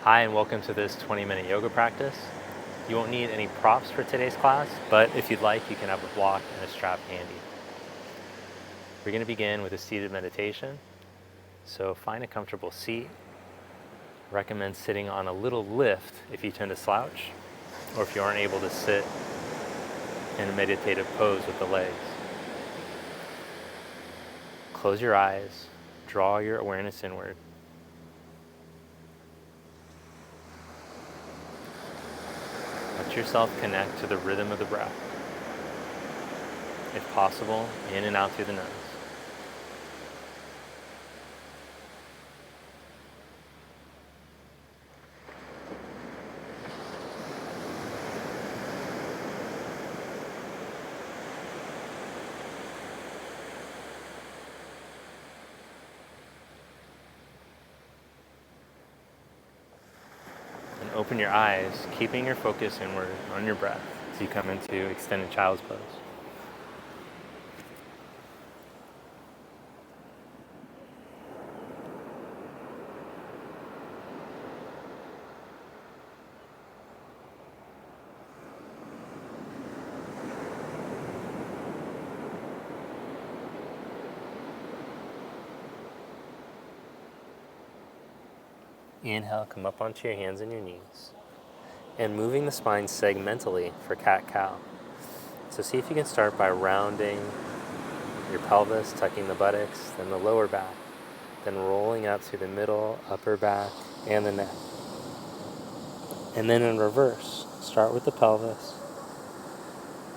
Hi and welcome to this 20-minute yoga practice. You won't need any props for today's class, but if you'd like, you can have a block and a strap handy. We're going to begin with a seated meditation, so find a comfortable seat. Recommend sitting on a little lift if you tend to slouch, or if you aren't able to sit in a meditative pose with the legs. Close your eyes, draw your awareness inward. Let yourself connect to the rhythm of the breath. If possible, in and out through the nose. And open your eyes, keeping your focus inward on your breath as you come into extended child's pose. Inhale, come up onto your hands and your knees. And moving the spine segmentally for cat-cow. So see if you can start by rounding your pelvis, tucking the buttocks, then the lower back, then rolling up through the middle, upper back, and the neck. And then in reverse, start with the pelvis,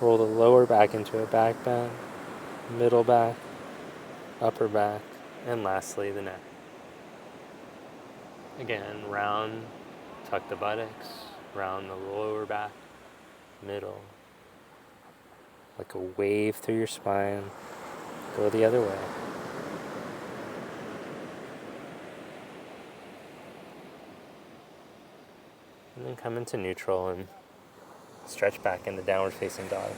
roll the lower back into a back bend, middle back, upper back, and lastly the neck. Again, round, tuck the buttocks, round the lower back, middle, like a wave through your spine, go the other way. And then come into neutral and stretch back into downward facing dog.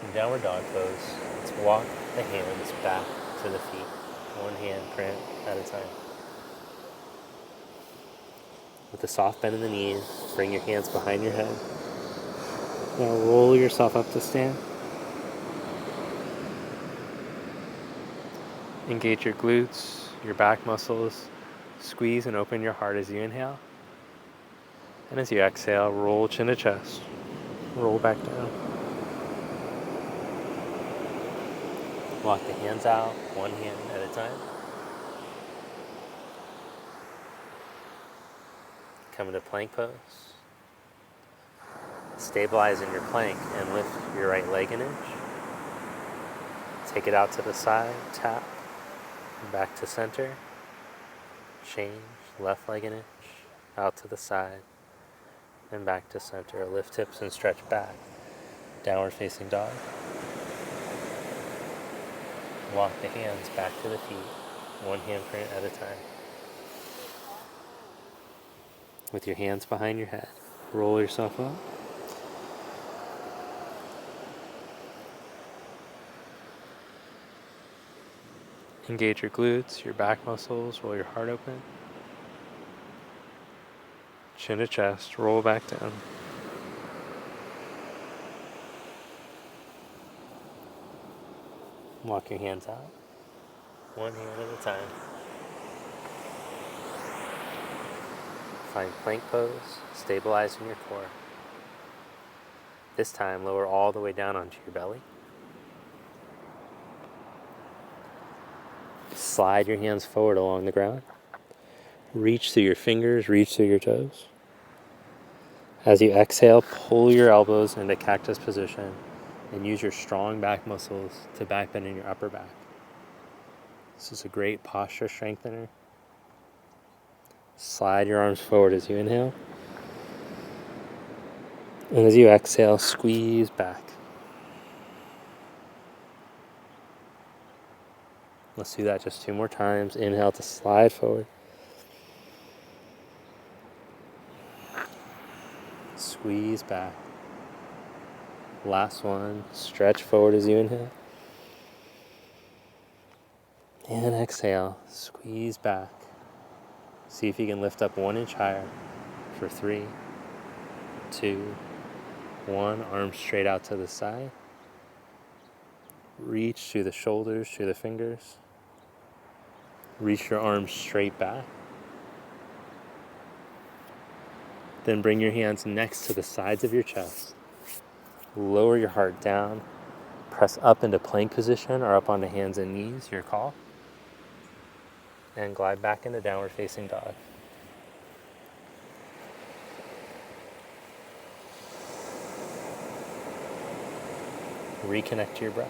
In downward dog pose, let's walk the hands back to the feet, one hand print at a time. With a soft bend in the knees, bring your hands behind your head. Now roll yourself up to stand. Engage your glutes, your back muscles. Squeeze and open your heart as you inhale. And as you exhale, roll chin to chest. Roll back down. Walk the hands out, one hand at a time. Come into plank pose. Stabilize in your plank and lift your right leg an inch. Take it out to the side, tap, back to center. Change, left leg an inch, out to the side, and back to center. Lift hips and stretch back. Downward facing dog. Walk the hands back to the feet, one hand print at a time. With your hands behind your head, roll yourself up. Engage your glutes, your back muscles, roll your heart open. Chin to chest, roll back down. Walk your hands out, one hand at a time. Find plank pose, stabilize in your core. This time, lower all the way down onto your belly. Slide your hands forward along the ground. Reach through your fingers, reach through your toes. As you exhale, pull your elbows into cactus position and use your strong back muscles to back bend in your upper back. This is a great posture strengthener. Slide your arms forward as you inhale. And as you exhale, squeeze back. Let's do that just 2 more times. Inhale to slide forward. squeeze back. Last one, stretch forward as you inhale. And exhale, squeeze back. See if you can lift up 1 inch higher for 3, 2, 1. Arms straight out to the side. Reach through the shoulders, through the fingers. Reach your arms straight back. Then bring your hands next to the sides of your chest. Lower your heart down. Press up into plank position or up onto hands and knees, your call. And glide back into downward facing dog. Reconnect to your breath.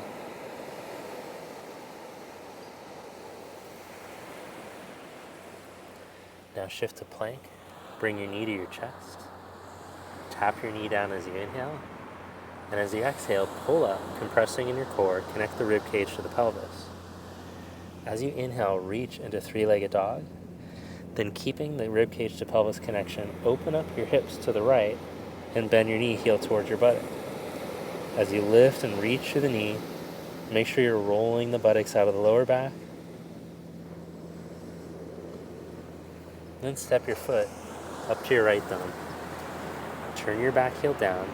Now shift to plank. Bring your knee to your chest. Tap your knee down as you inhale. And as you exhale, pull up, compressing in your core. Connect the rib cage to the pelvis. As you inhale, reach into three-legged dog. Then keeping the rib cage to pelvis connection, open up your hips to the right and bend your knee heel towards your buttock. As you lift and reach to the knee, make sure you're rolling the buttocks out of the lower back. Then step your foot up to your right thumb. Turn your back heel down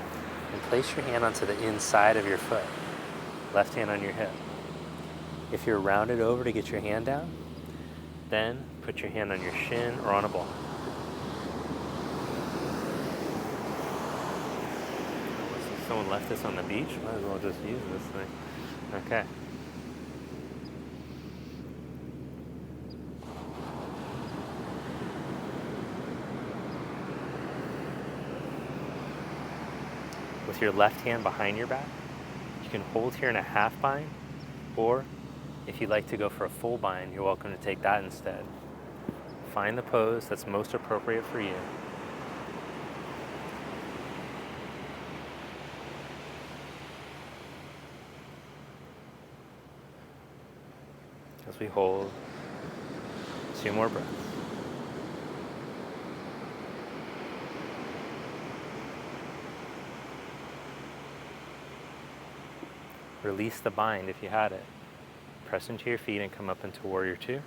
and place your hand onto the inside of your foot. Left hand on your hip. If you're rounded over to get your hand down, then put your hand on your shin or on a ball. Someone left this on the beach? Might as well just use this thing. Okay. With your left hand behind your back, you can hold here in a half bind, or if you'd like to go for a full bind, you're welcome to take that instead. Find the pose that's most appropriate for you. As we hold 2 more breaths. Release the bind if you had it. Press into your feet and come up into Warrior 2.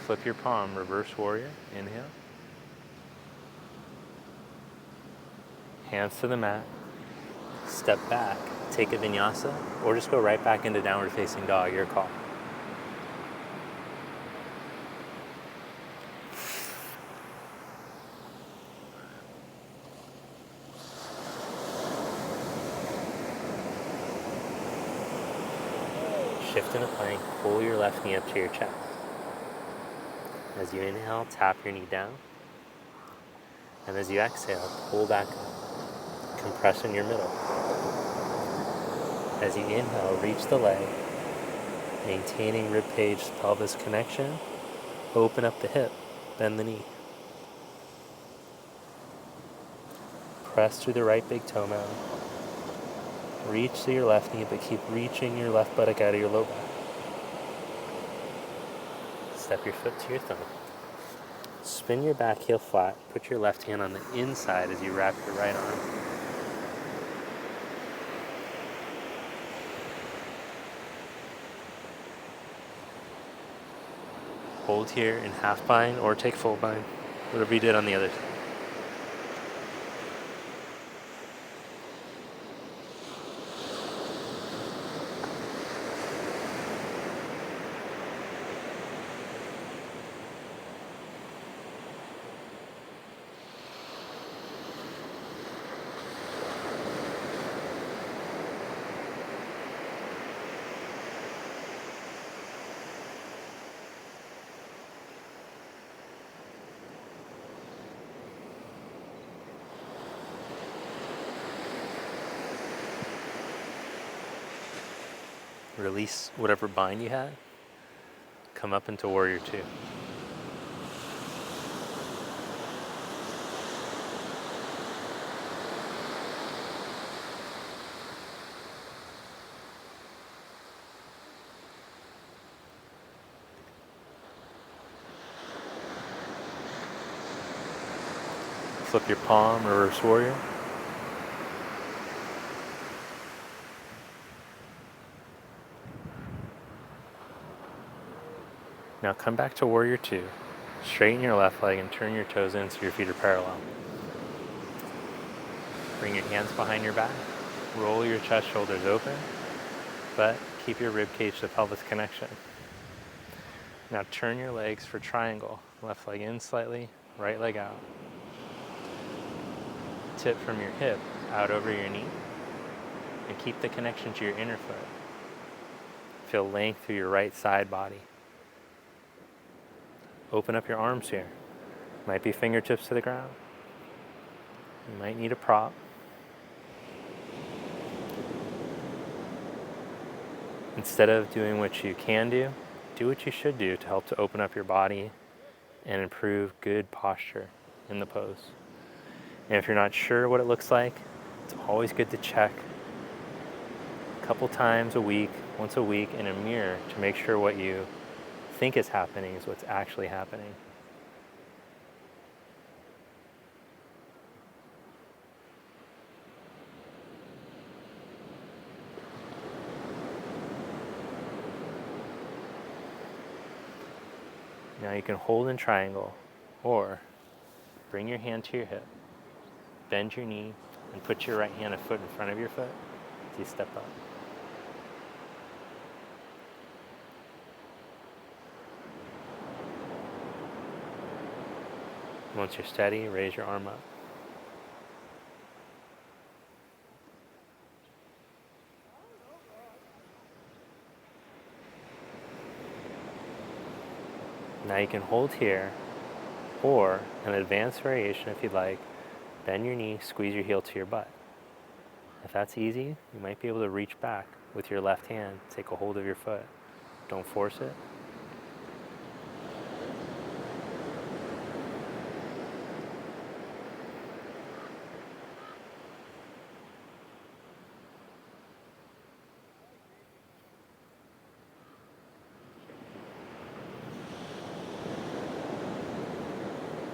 Flip your palm, reverse warrior, inhale. Hands to the mat, step back, take a vinyasa, or just go right back into downward facing dog, your call. Shift into plank, pull your left knee up to your chest. As you inhale, tap your knee down. And as you exhale, pull back up, compress in your middle. As you inhale, reach the leg, maintaining rib cage to pelvis connection. Open up the hip, bend the knee. Press through the right big toe mound. Reach to your left knee, but keep reaching your left buttock out of your low back. Step your foot to your thumb. Spin your back heel flat. Put your left hand on the inside as you wrap your right arm. Hold here in half bind or take full bind, whatever you did on the other side. Release whatever bind you had. Come up into Warrior 2. flip your palm, reverse warrior. Now come back to warrior two. Straighten your left leg and turn your toes in so your feet are parallel. Bring your hands behind your back. Roll your chest, shoulders open, but keep your rib cage to pelvis connection. Now turn your legs for triangle. Left leg in slightly, right leg out. Tip from your hip out over your knee, and keep the connection to your inner foot. Feel length through your right side body. Open up your arms here. Might be fingertips to the ground. You might need a prop. Instead of doing what you can do, do what you should do to help to open up your body and improve good posture in the pose. And if you're not sure what it looks like, it's always good to check a couple times a week, once a week in a mirror to make sure what you think is happening is what's actually happening. Now you can hold in triangle or bring your hand to your hip, bend your knee, and put your right hand a foot in front of your foot as you step up. Once you're steady, raise your arm up. Now you can hold here, or an advanced variation if you'd like, bend your knee, squeeze your heel to your butt. If that's easy, you might be able to reach back with your left hand, take a hold of your foot. Don't force it.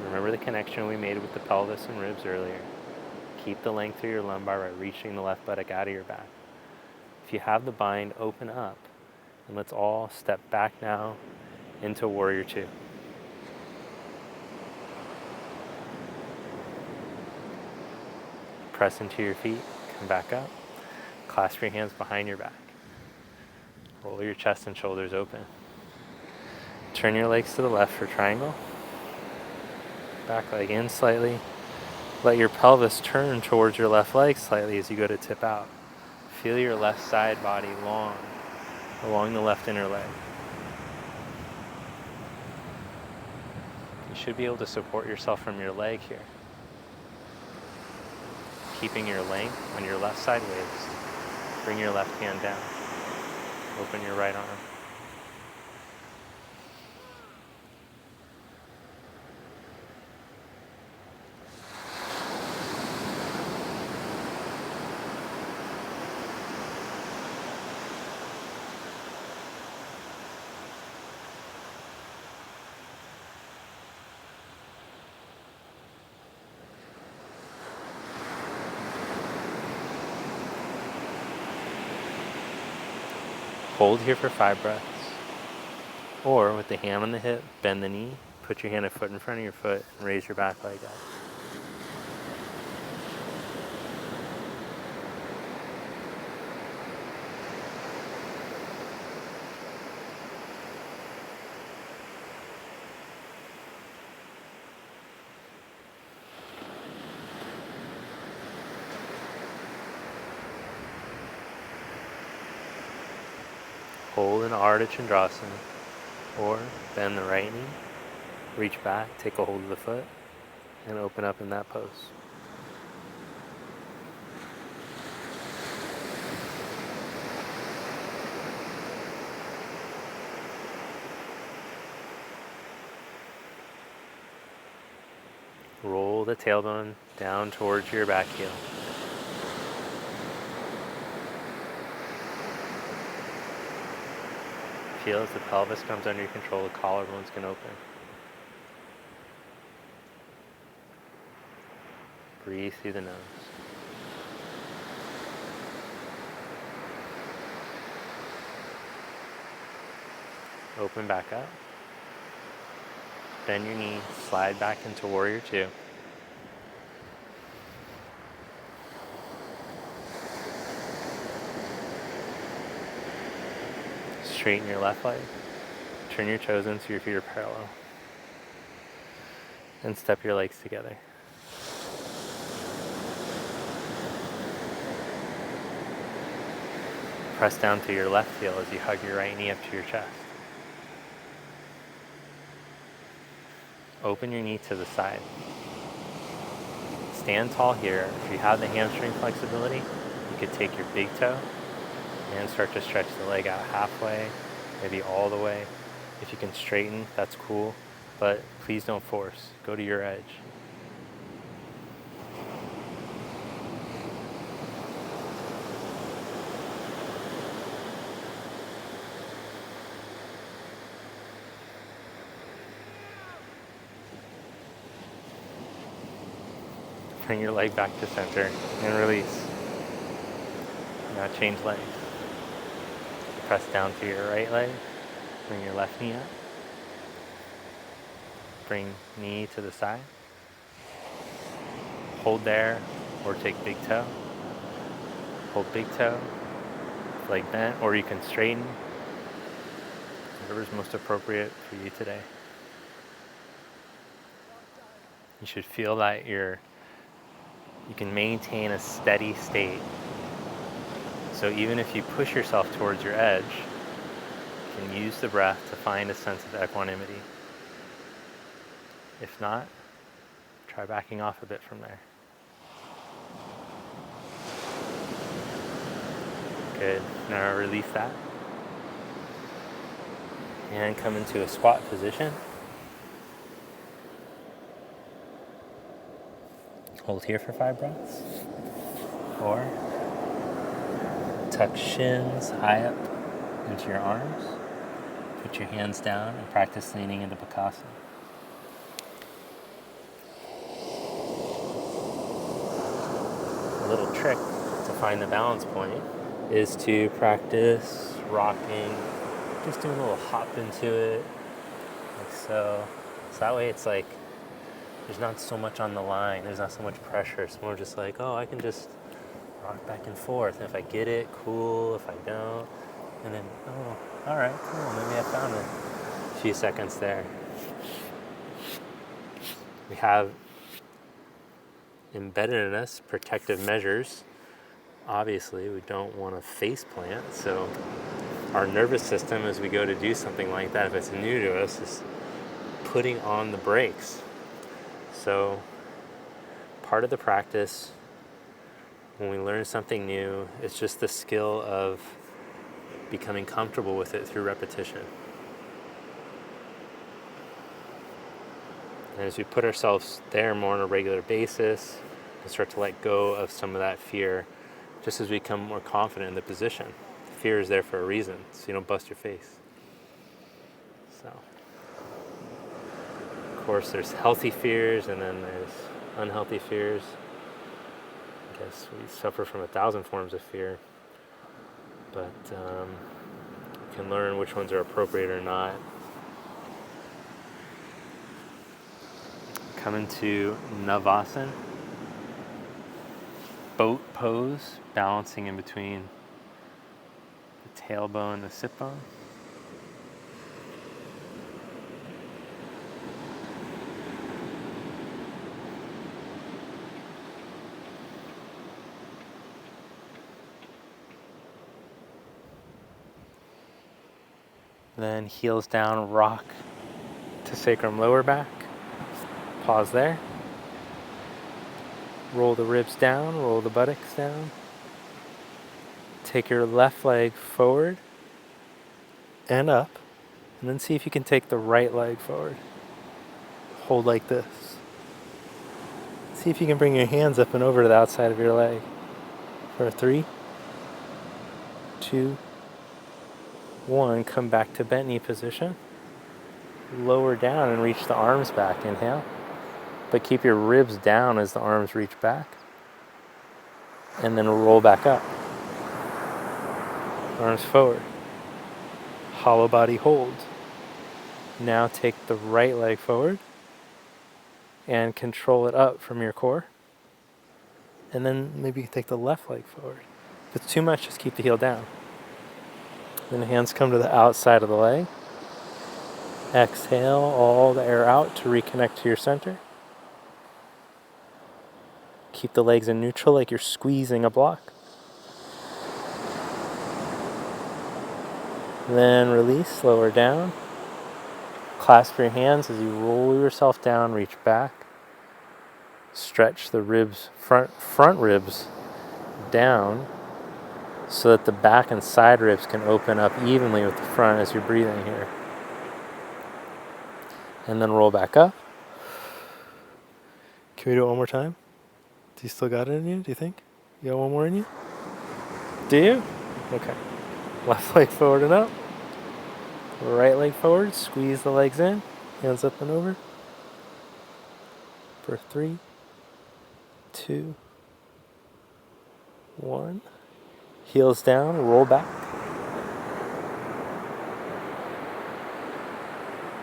Remember the connection we made with the pelvis and ribs earlier. Keep the length through your lumbar by reaching the left buttock out of your back. If you have the bind, open up, and let's all step back now into warrior two. Press into your feet, come back up, clasp your hands behind your back. Roll your chest and shoulders open. Turn your legs to the left for triangle. Back leg in slightly. Let your pelvis turn towards your left leg slightly as you go to tip out. Feel your left side body long along the left inner leg. You should be able to support yourself from your leg here. Keeping your length on your left side waist. Bring your left hand down. Open your right arm. Hold here for 5 breaths. Or with the hand on the hip, bend the knee, put your hand a foot in front of your foot, and raise your back leg up. Hold in Ardha Chandrasana, or bend the right knee, reach back, take a hold of the foot, and open up in that pose. Roll the tailbone down towards your back heel. Feel as the pelvis comes under your control, the collarbones can open. Breathe through the nose. Open back up. Bend your knee, slide back into warrior two. Straighten your left leg. Turn your toes in so your feet are parallel. And step your legs together. Press down to your left heel as you hug your right knee up to your chest. Open your knee to the side. Stand tall here. If you have the hamstring flexibility, you could take your big toe and start to stretch the leg out halfway, maybe all the way. If you can straighten, that's cool, but please don't force. Go to your edge. Bring your leg back to center and release. Now change legs. Press down to your right leg. Bring your left knee up. Bring knee to the side. Hold there or take big toe. Hold big toe, leg bent, or you can straighten. Whatever's most appropriate for you today. You should feel that you can maintain a steady state. So even if you push yourself towards your edge, you can use the breath to find a sense of equanimity. If not, try backing off a bit from there. Good. Now release that. And come into a squat position. Hold here for 5 breaths. 4. Tuck shins high up into your arms. Put your hands down and practice leaning into Bakasana. A little trick to find the balance point is to practice rocking, just doing a little hop into it, like so. So that way it's like there's not so much on the line, there's not so much pressure. It's more just like, oh, I can just rock back and forth. And if I get it, cool. If I don't, and then, oh, all right, cool. Maybe I found it. A few seconds there. We have embedded in us protective measures. Obviously, we don't want to face plant. So our nervous system, as we go to do something like that, if it's new to us, is putting on the brakes. So part of the practice when we learn something new, it's just the skill of becoming comfortable with it through repetition. And as we put ourselves there more on a regular basis, we start to let go of some of that fear just as we become more confident in the position. Fear is there for a reason, so you don't bust your face. So, of course, there's healthy fears and then there's unhealthy fears. I guess we suffer from 1,000 forms of fear, but you can learn which ones are appropriate or not. Come into Navasana, boat pose, balancing in between the tailbone and the sit bone. Then heels down, rock to sacrum lower back. Pause there. Roll the ribs down, roll the buttocks down. Take your left leg forward and up, and then see if you can take the right leg forward. Hold like this. See if you can bring your hands up and over to the outside of your leg. For 3, 2, 1, come back to bent knee position. Lower down and reach the arms back. Inhale. but keep your ribs down as the arms reach back. And then roll back up. Arms forward. Hollow body hold. Now take the right leg forward and control it up from your core. And then maybe take the left leg forward. If it's too much, just keep the heel down. Then hands come to the outside of the leg. Exhale all the air out to reconnect to your center. Keep the legs in neutral like you're squeezing a block. Then release, lower down. Clasp your hands as you roll yourself down, reach back. Stretch the ribs, front ribs down so that the back and side ribs can open up evenly with the front as you're breathing here. And then roll back up. Can we do it one more time? Do you still got it in you, do you think? You got one more in you? Do you? Okay. Left leg forward and up. Right leg forward, squeeze the legs in. Hands up and over. For 3, 2, 1. Heels down, roll back.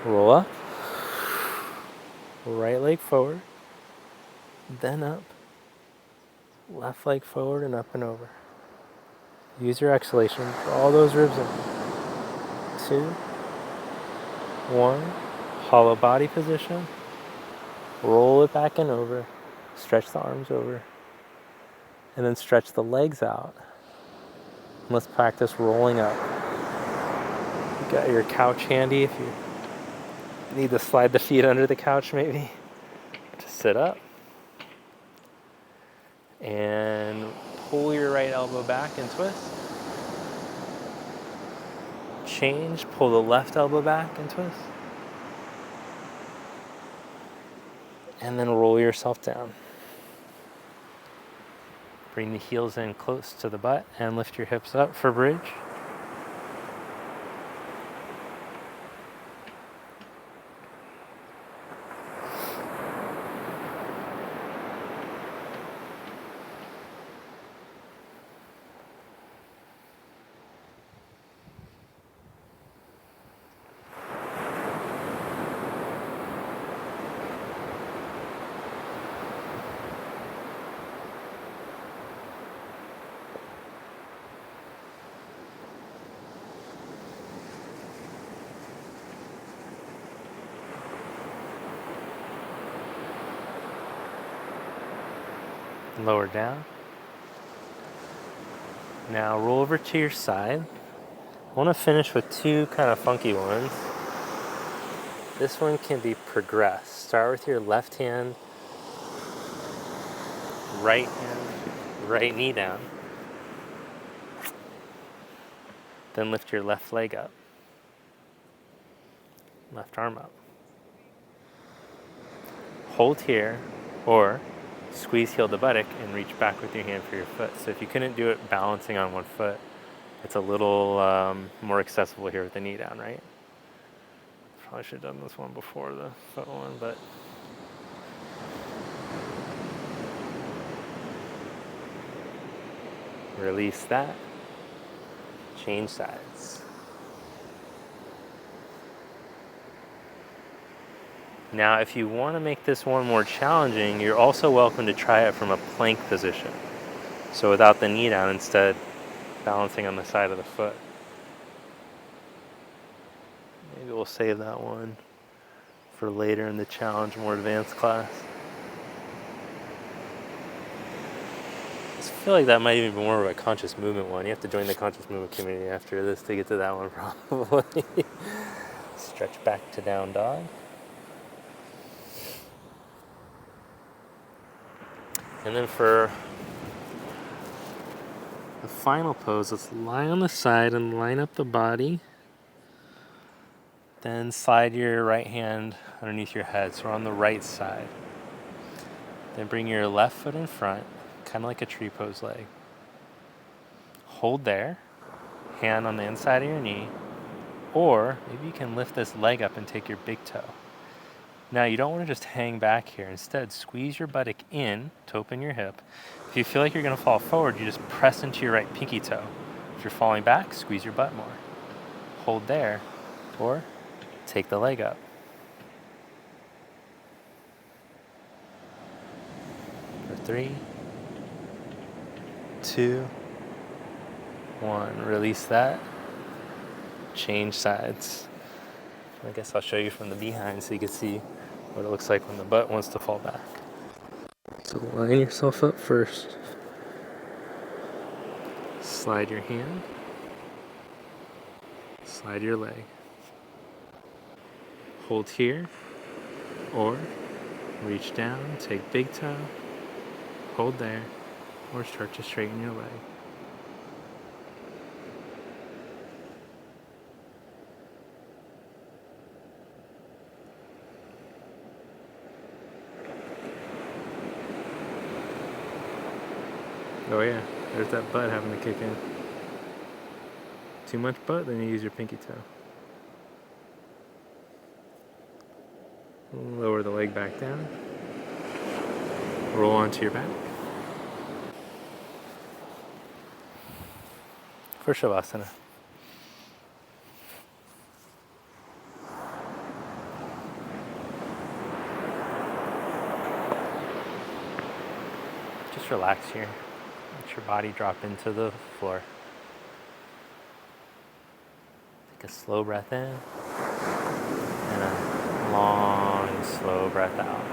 Roll up. Right leg forward. Then up. Left leg forward and up and over. Use your exhalation. Draw all those ribs in. 2, 1. Hollow body position. Roll it back and over. Stretch the arms over. And then stretch the legs out. And let's practice rolling up. You got your couch handy if you need to slide the feet under the couch maybe. Just sit up. And pull your right elbow back and twist. Change, pull the left elbow back and twist. And then roll yourself down. Bring the heels in close to the butt and lift your hips up for bridge. Lower down. Now roll over to your side. I want to finish with 2 kind of funky ones. This one can be progressed. Start with your left hand, right knee down. Then lift your left leg up. Left arm up. Hold here, or squeeze heel to buttock and reach back with your hand for your foot. So if you couldn't do it balancing on one foot, it's a little more accessible here with the knee down, right? Probably should have done this one before the foot one, but release that. Change sides. Now, if you want to make this one more challenging, you're also welcome to try it from a plank position. So without the knee down, instead balancing on the side of the foot. Maybe we'll save that one for later in the challenge, more advanced class. I feel like that might even be more of a conscious movement one. You have to join the conscious movement community after this to get to that one probably. Stretch back to down dog. And then for the final pose, let's lie on the side and line up the body. Then slide your right hand underneath your head, so we're on the right side. Then bring your left foot in front, kind of like a tree pose leg. Hold there, hand on the inside of your knee, or maybe you can lift this leg up and take your big toe. Now you don't want to just hang back here. Instead, squeeze your buttock in to open your hip. If you feel like you're going to fall forward, you just press into your right pinky toe. If you're falling back, squeeze your butt more. Hold there, or take the leg up. For 3, 2, 1. Release that. Change sides. I guess I'll show you from the behind so you can see what it looks like when the butt wants to fall back. So line yourself up first. Slide your hand. Slide your leg. Hold here, or reach down, take big toe, hold there, or start to straighten your leg. Oh yeah, there's that butt having to kick in. Too much butt, then you use your pinky toe. Lower the leg back down. Roll onto your back. For Savasana. Just relax here. Let your body drop into the floor. Take a slow breath in and a long, slow breath out.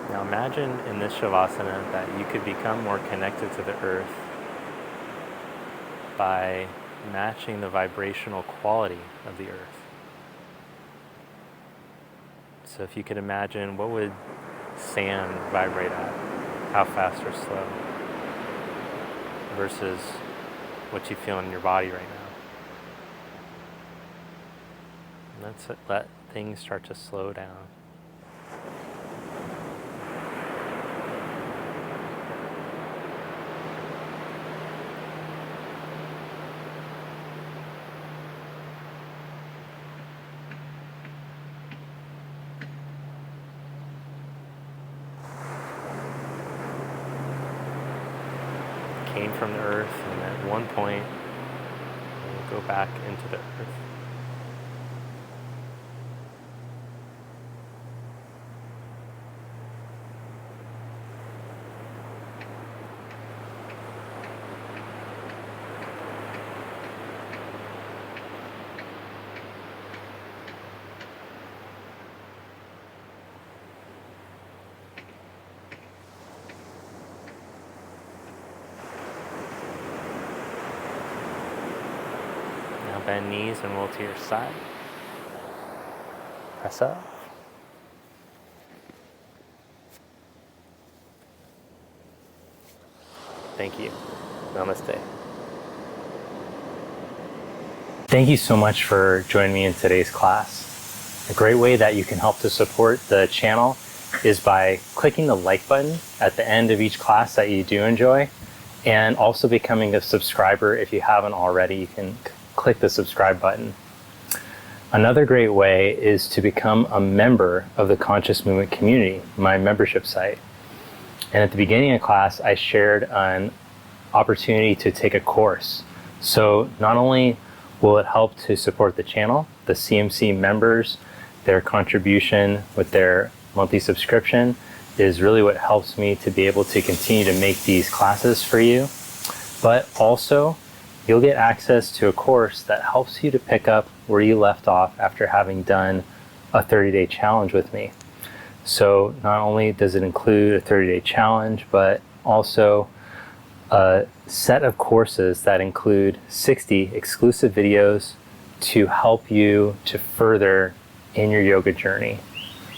Now imagine in this Shavasana that you could become more connected to the earth by matching the vibrational quality of the earth. So if you could imagine, what would sand vibrate at? How fast or slow? Versus what you feel in your body right now. Let things start to slow down. Came from the earth, and at one point we'll go back into the earth. Bend knees and roll to your side. Press up. Thank you. Namaste. Thank you so much for joining me in today's class. A great way that you can help to support the channel is by clicking the like button at the end of each class that you do enjoy, and also becoming a subscriber if you haven't already. You can click the subscribe button. Another great way is to become a member of the Conscious Movement community, my membership site. And at the beginning of class, I shared an opportunity to take a course. So not only will it help to support the channel, the CMC members, their contribution with their monthly subscription is really what helps me to be able to continue to make these classes for you. But also, you'll get access to a course that helps you to pick up where you left off after having done a 30-day challenge with me. So not only does it include a 30-day challenge, but also a set of courses that include 60 exclusive videos to help you to further in your yoga journey.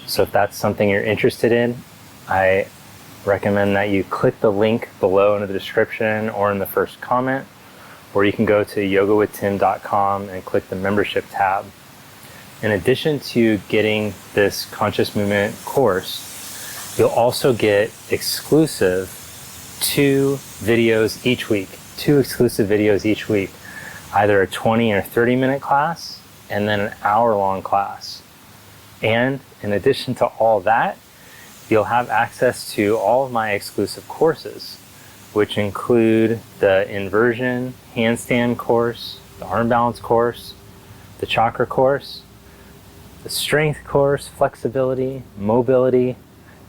So if that's something you're interested in, I recommend that you click the link below in the description or in the first comment, or you can go to yogawithtim.com and click the membership tab. In addition to getting this conscious movement course, you'll also get exclusive 2 videos each week, 2 exclusive videos each week, either a 20 or 30-minute class and then an hour-long class. And in addition to all that, you'll have access to all of my exclusive courses, which include the inversion handstand course, the arm balance course, the chakra course, the strength course, flexibility, mobility,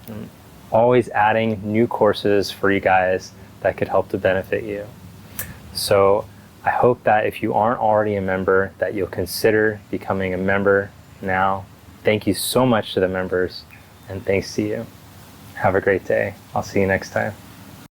and always adding new courses for you guys that could help to benefit you. So I hope that if you aren't already a member, that you'll consider becoming a member now. Thank you so much to the members, and thanks to you. Have a great day. I'll see you next time.